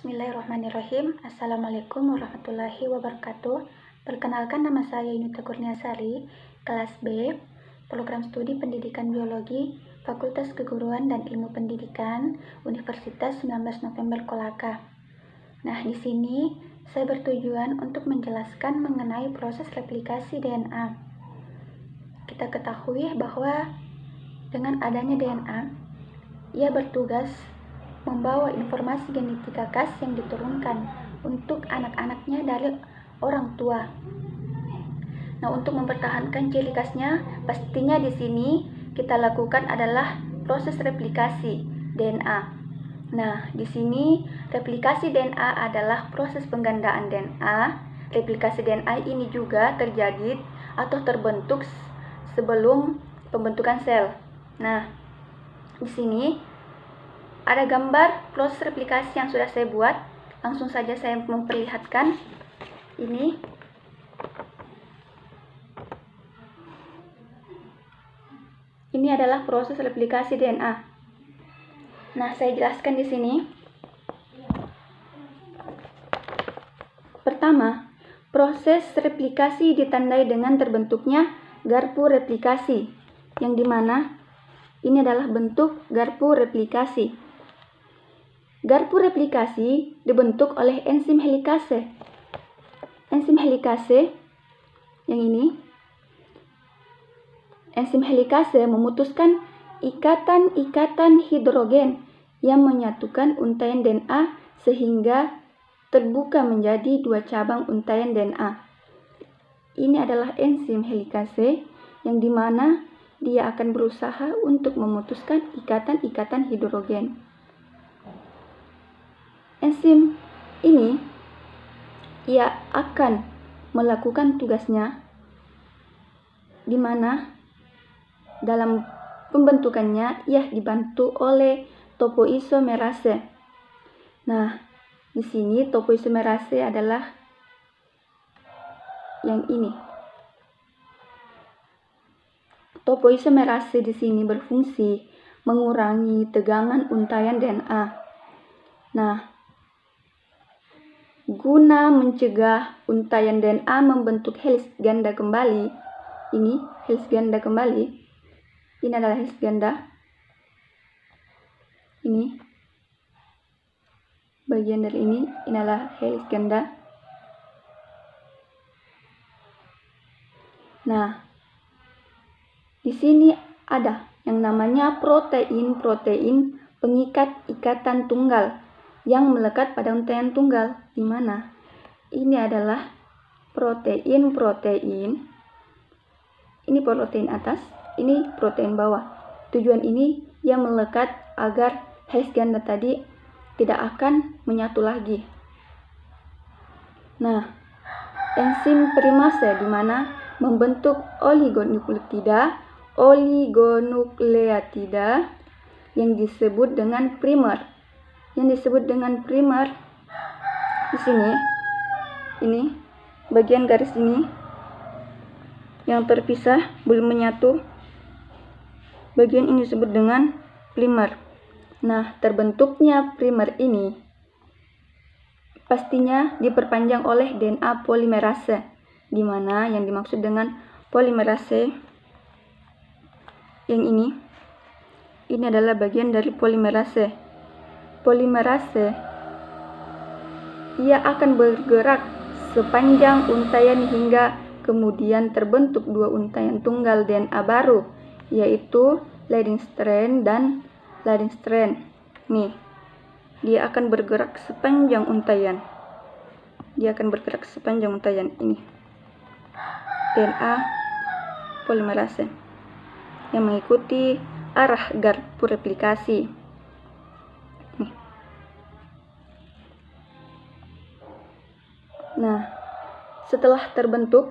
Bismillahirrahmanirrahim. Assalamualaikum warahmatullahi wabarakatuh. Perkenalkan, nama saya Yunita Kurniasari, kelas B, Program Studi Pendidikan Biologi, Fakultas Keguruan dan Ilmu Pendidikan, Universitas 19 November Kolaka. Nah, di sini saya bertujuan untuk menjelaskan mengenai proses replikasi DNA. Kita ketahui bahwa dengan adanya DNA, ia bertugas membawa informasi genetika khas yang diturunkan untuk anak-anaknya dari orang tua. Nah, untuk mempertahankan ciri khasnya, pastinya di sini kita lakukan adalah proses replikasi DNA. Nah, di sini replikasi DNA adalah proses penggandaan DNA. Replikasi DNA ini juga terjadi atau terbentuk sebelum pembentukan sel. Nah, di sini ada gambar proses replikasi yang sudah saya buat. Langsung saja saya memperlihatkan. Ini adalah proses replikasi DNA. Nah, saya jelaskan di sini. Pertama, proses replikasi ditandai dengan terbentuknya garpu replikasi, yang dimana ini adalah bentuk garpu replikasi. Garpu replikasi dibentuk oleh enzim helikase. Enzim helikase yang ini. Enzim helikase memutuskan ikatan-ikatan hidrogen yang menyatukan untaian DNA sehingga terbuka menjadi dua cabang untaian DNA. Ini adalah enzim helikase yang dimana dia akan berusaha untuk memutuskan ikatan-ikatan hidrogen. Enzim ini ia akan melakukan tugasnya di mana dalam pembentukannya ia dibantu oleh topoisomerase. Nah, di sini topoisomerase adalah yang ini. Topoisomerase di sini berfungsi mengurangi tegangan untaian DNA. Nah, guna mencegah untaian DNA membentuk heliks ganda kembali. Ini heliks ganda kembali. Ini adalah heliks ganda. Ini bagian dari ini adalah heliks ganda. Nah, di sini ada yang namanya protein-protein pengikat ikatan tunggal yang melekat pada untaian tunggal, di mana ini adalah protein-protein. Ini protein atas, ini protein bawah. Tujuan ini yang melekat agar heliks ganda tadi tidak akan menyatu lagi. Nah, enzim primase di mana membentuk oligonukleotida yang disebut dengan primer. Yang disebut dengan primer di sini, ini bagian garis ini yang terpisah belum menyatu, bagian ini disebut dengan primer. Nah, terbentuknya primer ini pastinya diperpanjang oleh DNA polimerase, di mana yang dimaksud dengan polimerase yang ini adalah bagian dari polimerase. Polimerase ia akan bergerak sepanjang untaian hingga kemudian terbentuk dua untaian tunggal DNA baru, yaitu leading strand dan lagging strand. Nih, dia akan bergerak sepanjang untaian. Ini DNA polimerase yang mengikuti arah garpu replikasi. Nah, setelah terbentuk,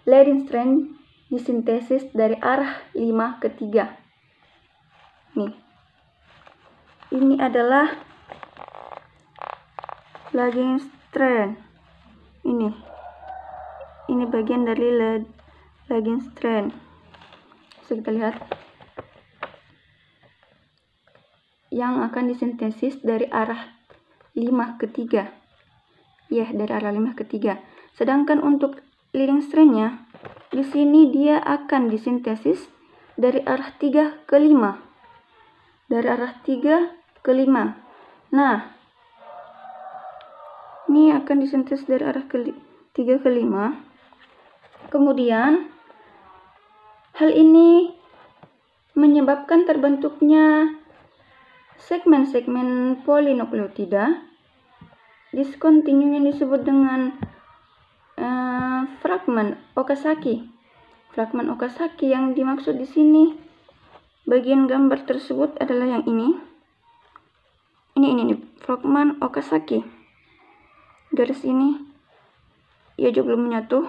leading strand disintesis dari arah 5 ke 3. Nih, ini adalah lagging strand. Ini bagian dari lagging strand. Bisa kita lihat yang akan disintesis dari arah 5 ke 3. Ya, dari arah 5 ke 3. Sedangkan untuk leading strand-nya, di sini dia akan disintesis dari arah 3 ke 5. Dari arah 3 ke 5. Nah, ini akan disintesis dari arah 3 ke 5. Kemudian, hal ini menyebabkan terbentuknya segmen-segmen polinukleotida diskontinu yang disebut dengan fragmen Okazaki. Fragmen Okazaki yang dimaksud di sini bagian gambar tersebut adalah yang ini. Ini fragmen Okazaki. Garis ini ia juga belum menyatu,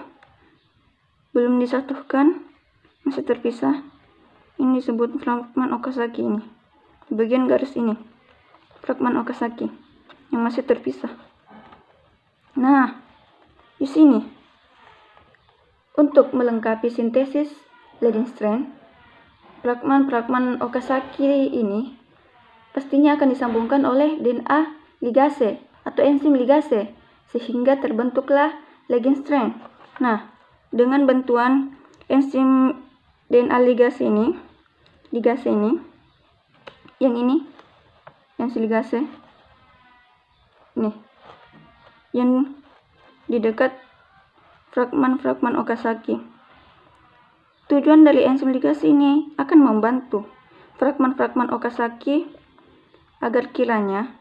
belum disatukan, masih terpisah. Ini disebut fragmen Okazaki ini. Bagian garis ini, fragmen Okazaki yang masih terpisah. Nah, di sini untuk melengkapi sintesis leading strand, fragmen Okazaki ini pastinya akan disambungkan oleh DNA ligase atau enzim ligase sehingga terbentuklah leading strand. Nah, dengan bantuan enzim DNA ligase ini, yang ini, enzim ligase, nih, yang di dekat fragmen Okazaki. Tujuan dari enzim ligase ini akan membantu fragmen Okazaki agar kiranya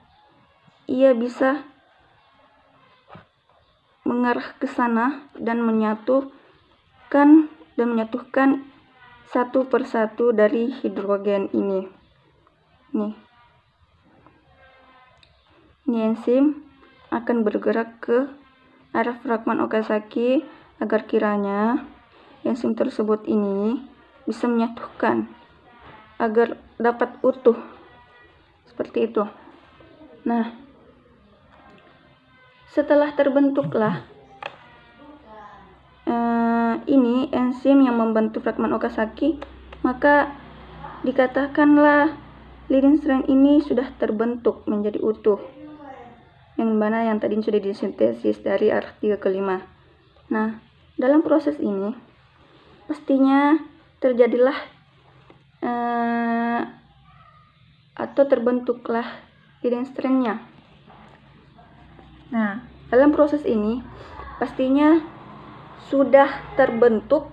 ia bisa mengarah ke sana dan menyatukan satu persatu dari hidrogen ini. Nih. Ini enzim akan bergerak ke arah fragmen Okazaki agar kiranya enzim tersebut ini bisa menyatukan agar dapat utuh. Seperti itu. Nah, setelah terbentuklah ini enzim yang membantu fragmen Okazaki, maka dikatakanlah leading strand ini sudah terbentuk menjadi utuh, yang mana yang tadi sudah disintesis dari arah 3 ke 5. Nah, dalam proses ini pastinya terjadilah atau terbentuklah leading strand-nya. Nah, dalam proses ini pastinya sudah terbentuk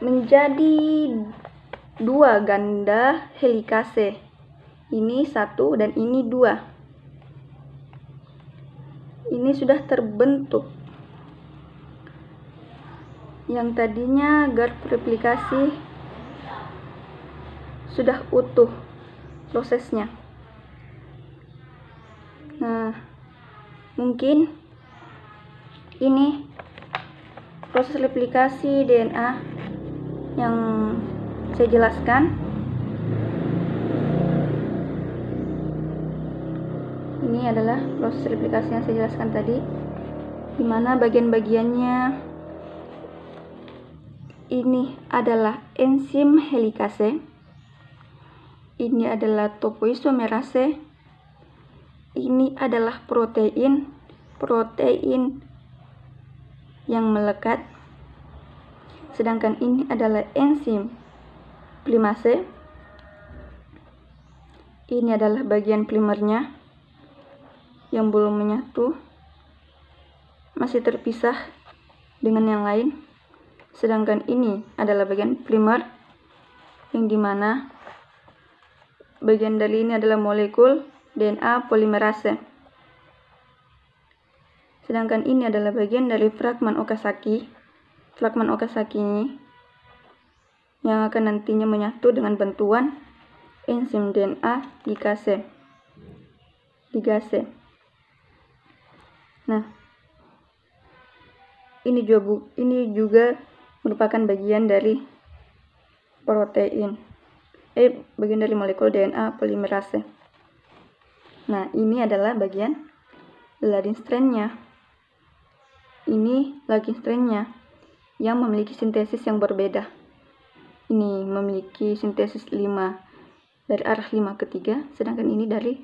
menjadi 2 ganda helikase. Ini 1 dan ini 2. Ini sudah terbentuk. Yang tadinya guard replikasi sudah utuh prosesnya. Nah, mungkin ini proses replikasi DNA yang saya jelaskan. Ini adalah proses replikasi yang saya jelaskan tadi, di mana bagian-bagiannya ini adalah enzim helikase, ini adalah topoisomerase, ini adalah protein yang melekat, sedangkan ini adalah enzim primase. Ini adalah bagian primernya yang belum menyatu, masih terpisah dengan yang lain, sedangkan ini adalah bagian primer, yang dimana bagian dari ini adalah molekul DNA polimerase. Sedangkan ini adalah bagian dari fragmen Okazaki. Fragmen Okazaki ini yang akan nantinya menyatu dengan bantuan enzim DNA ligase. Nah, ini juga merupakan bagian dari bagian dari molekul DNA polimerase. Nah, ini adalah bagian leading strand-nya. Ini leading strand-nya yang memiliki sintesis yang berbeda. Ini memiliki sintesis 5 dari arah 5 ke 3, sedangkan ini dari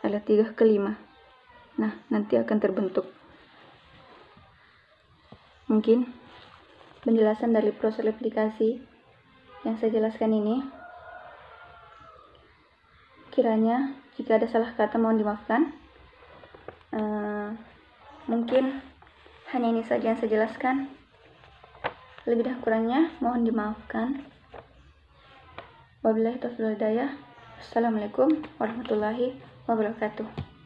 L3 ke 5. Nah, nanti akan terbentuk. Mungkin penjelasan dari proses replikasi yang saya jelaskan ini. Kiranya jika ada salah kata mohon dimaafkan. Mungkin hanya ini saja yang saya jelaskan. Lebih dan kurangnya mohon dimaafkan. Wabillahi taufiq wal hidayah. Assalamualaikum warahmatullahi wabarakatuh.